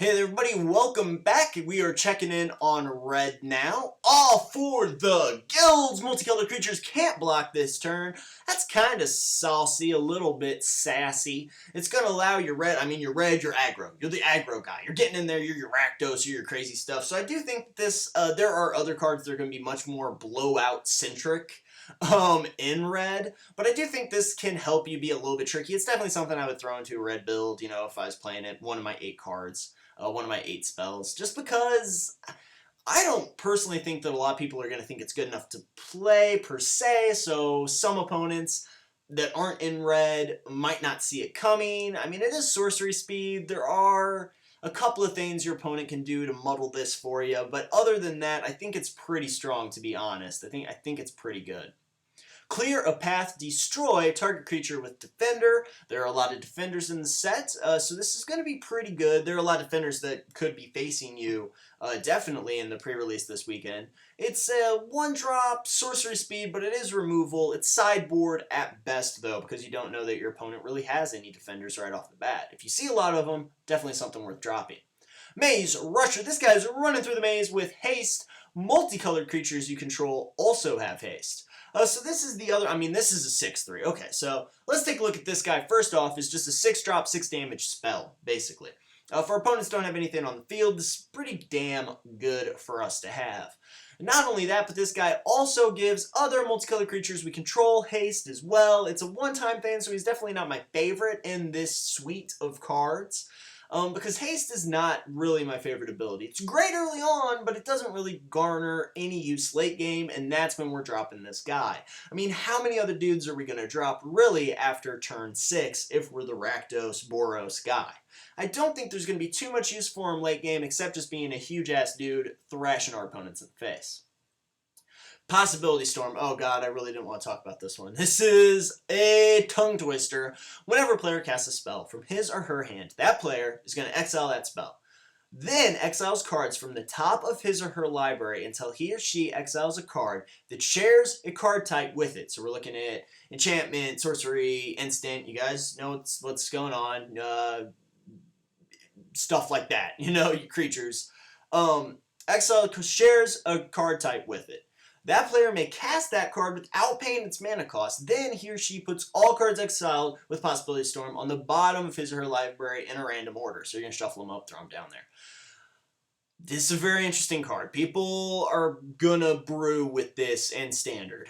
Hey there everybody, welcome back. We are checking in on red now. All for the guilds. Multicolored creatures can't block this turn. That's kind of saucy, a little bit sassy. It's going to allow your red, you're red, you're aggro. You're the aggro guy. You're getting in there, you're your Rakdos, you're your crazy stuff. So I do think this, there are other cards that are going to be much more blowout-centric in red, but I do think this can help you be a little bit tricky. It's definitely something I would throw into a red build, if I was playing it, one of my 8 cards. One of my 8 spells, just because I don't personally think that a lot of people are going to think it's good enough to play per se, so some opponents that aren't in red might not see it coming. I mean, it is sorcery speed. There are a couple of things your opponent can do to muddle this for you, but other than that, I think it's pretty strong, to be honest. I think it's pretty good. Clear a path, destroy target creature with defender. There are a lot of defenders in the set, so this is going to be pretty good. There are a lot of defenders that could be facing you definitely in the pre-release this weekend. It's a 1-drop sorcery speed, but it is removal. It's sideboard at best, though, because you don't know that your opponent really has any defenders right off the bat. If you see a lot of them, definitely something worth dropping. Maze Rusher. This guy's running through the maze with haste. Multicolored creatures you control also have haste. So this is the other, this is a 6/3. Okay, so let's take a look at this guy. First off, is just a 6-drop, 6 damage spell, basically. For opponents don't have anything on the field, this is pretty damn good for us to have. Not only that, but this guy also gives other multicolored creatures we control haste as well. It's a one-time thing, so he's definitely not my favorite in this suite of cards. Because haste is not really my favorite ability. It's great early on, but it doesn't really garner any use late game, and that's when we're dropping this guy. I mean, how many other dudes are we going to drop really after turn 6 if we're the Rakdos, Boros guy? I don't think there's going to be too much use for him late game, except just being a huge-ass dude thrashing our opponents in the face. Possibility Storm. Oh god, I really didn't want to talk about this one. This is a tongue twister. Whenever a player casts a spell from his or her hand, that player is going to exile that spell. Then exiles cards from the top of his or her library until he or she exiles a card that shares a card type with it. So we're looking at enchantment, sorcery, instant. You guys know what's going on. Stuff like that. Your creatures. Exile shares a card type with it. That player may cast that card without paying its mana cost. Then he or she puts all cards exiled with Possibility Storm on the bottom of his or her library in a random order. So you're going to shuffle them up, throw them down there. This is a very interesting card. People are going to brew with this in Standard.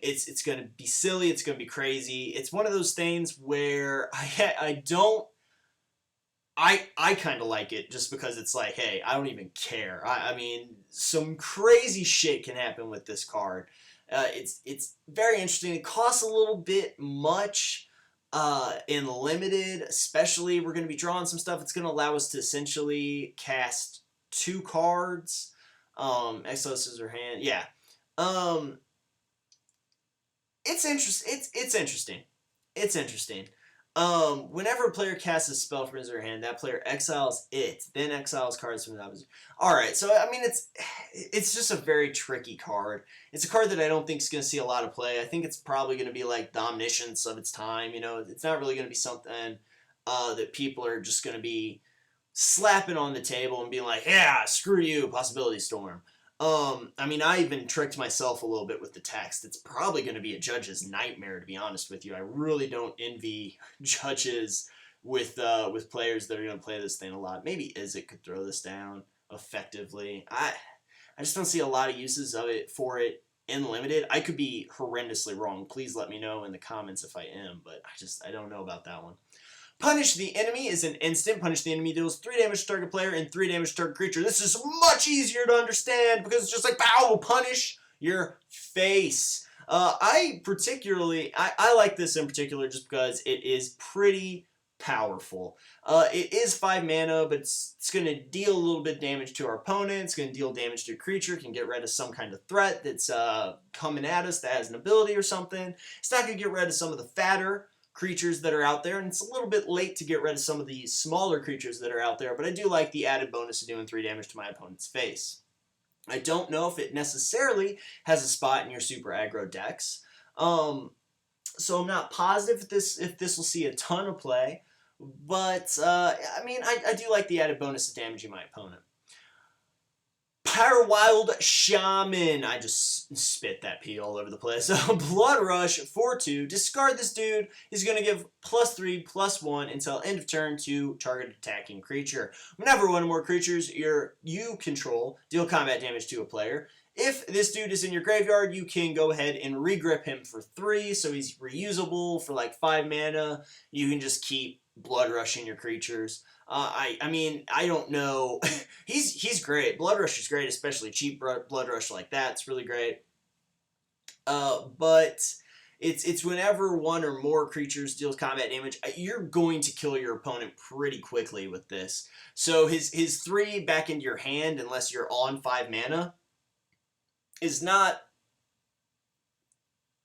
It's going to be silly. It's going to be crazy. It's one of those things where I kind of like it just because it's like, hey, I don't even care. I mean, some crazy shit can happen with this card. It's very interesting. It costs a little bit much in limited, especially we're going to be drawing some stuff. It's going to allow us to essentially cast 2 cards. Exile Scissor Hand. Yeah. It's interesting. It's interesting. It's interesting. Whenever a player casts a spell from his or her hand, that player exiles it, then exiles cards from the opposite. Alright, so I mean, it's just a very tricky card. It's a card that I don't think is going to see a lot of play. I think it's probably going to be like the omniscience of its time, It's not really going to be something that people are just going to be slapping on the table and being like, yeah, screw you, Possibility Storm. I even tricked myself a little bit with the text. It's probably going to be a judge's nightmare, to be honest with you. I really don't envy judges with players that are going to play this thing a lot. Maybe Izzet could throw this down effectively. I just don't see a lot of uses of it for it in limited. I could be horrendously wrong. Please let me know in the comments if I am, but I don't know about that one. Punish the Enemy is an instant. Punish the Enemy deals 3 damage to target player and 3 damage to target creature. This is much easier to understand because it's just like, pow, punish your face. I like this in particular just because it is pretty powerful. It is 5 mana, but it's going to deal a little bit of damage to our opponent. It's going to deal damage to a creature. It can get rid of some kind of threat that's coming at us that has an ability or something. It's not going to get rid of some of the fatter creatures that are out there, and it's a little bit late to get rid of some of the smaller creatures that are out there, but I do like the added bonus of doing 3 damage to my opponent's face. I don't know if it necessarily has a spot in your super aggro decks, so I'm not positive if this will see a ton of play, But, I mean, I do like the added bonus of damaging my opponent. Wild Shaman. I just spit that P all over the place. Blood Rush, 4/2. Discard this dude. He's going to give +3/+1 until end of turn to target attacking creature. Whenever one or more creatures you control deal combat damage to a player, if this dude is in your graveyard, you can go ahead and regrip him for 3, so he's reusable for like 5 mana. You can just keep blood rushing your creatures. I mean, I don't know. he's great. Blood Rush is great, especially cheap Blood Rush like that. It's really great. But it's whenever one or more creatures deals combat damage, you're going to kill your opponent pretty quickly with this. So his 3 back into your hand, unless you're on 5 mana, is not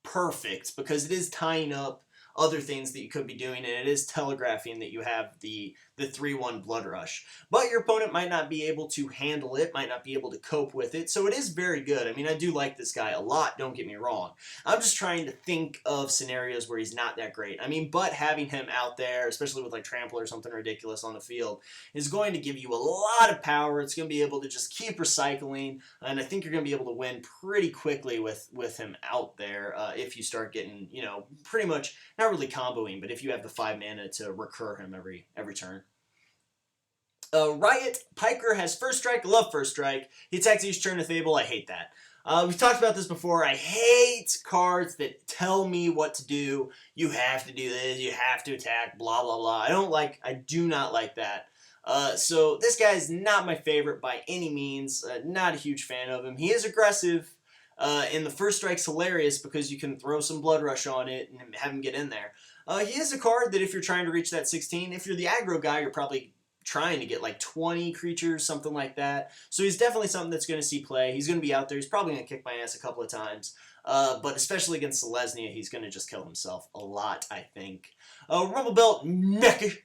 perfect because it is tying up other things that you could be doing, and it is telegraphing that you have the 3/1 Blood Rush. But your opponent might not be able to handle it, might not be able to cope with it, so it is very good. I mean, I do like this guy a lot, don't get me wrong. I'm just trying to think of scenarios where he's not that great. I mean, but having him out there, especially with like Trample or something ridiculous on the field, is going to give you a lot of power. It's going to be able to just keep recycling, and I think you're going to be able to win pretty quickly with him out there if you start getting, you know, pretty much, not really comboing, but if you have the 5 mana to recur him every turn. Riot Piker has First Strike. Love First Strike. He attacks each turn with Fable. I hate that. We've talked about this before. I hate cards that tell me what to do. You have to do this. You have to attack. Blah blah blah. I do not like that. So this guy is not my favorite by any means. Not a huge fan of him. He is aggressive. And the First Strike's hilarious because you can throw some Blood Rush on it and have him get in there. He is a card that if you're trying to reach that 16, if you're the aggro guy, you're probably trying to get like 20 creatures, something like that. So he's definitely something that's going to see play. He's going to be out there. He's probably going to kick my ass a couple of times. But especially against Selesnya, he's going to just kill himself a lot, I think. Rumblebelt Mecha.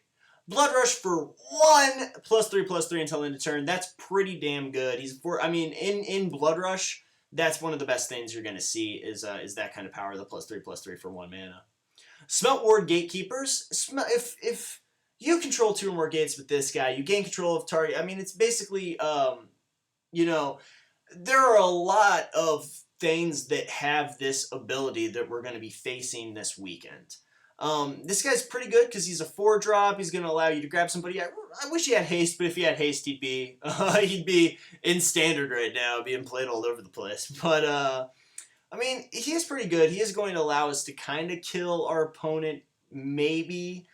Blood Rush for 1, +3/+3 until end of turn. That's pretty damn good. I mean, in Blood Rush, that's one of the best things you're going to see is that kind of power, the +3/+3 for 1 mana. Smelt Ward Gatekeepers. If you control 2 or more gates with this guy, you gain control of target. I mean, it's basically, you know, there are a lot of things that have this ability that we're going to be facing this weekend. This guy's pretty good because he's a 4-drop. He's going to allow you to grab somebody. I wish he had haste, but if he had haste, he'd be in standard right now, being played all over the place. But I mean, he is pretty good. He is going to allow us to kind of kill our opponent, maybe.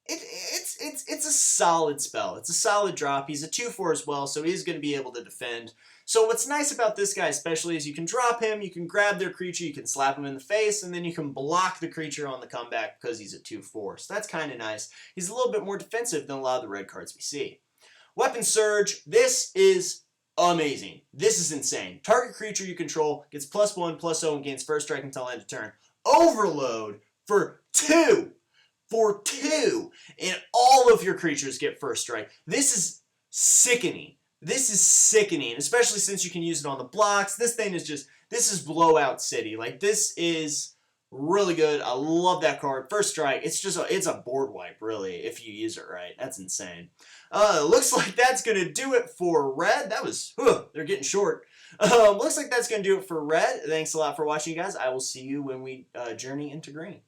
It's a solid spell. It's a solid drop. He's a 2/4 as well, so he's going to be able to defend. So what's nice about this guy especially is you can drop him, you can grab their creature, you can slap him in the face, and then you can block the creature on the comeback because he's a 2/4. So that's kind of nice. He's a little bit more defensive than a lot of the red cards we see. Weapon Surge. This is amazing. This is insane. Target creature you control gets +1/+0 and gains First Strike until end of turn. Overload for 2. For 2. And all of your creatures get First Strike. This is sickening. This is sickening, especially since you can use it on the blocks. This thing is just, this is Blowout City. Like, this is really good. I love that card. First Strike, it's a board wipe, really, if you use it right. That's insane. Looks like that's going to do it for red. That was, they're getting short. Looks like that's going to do it for red. Thanks a lot for watching, guys. I will see you when we journey into green.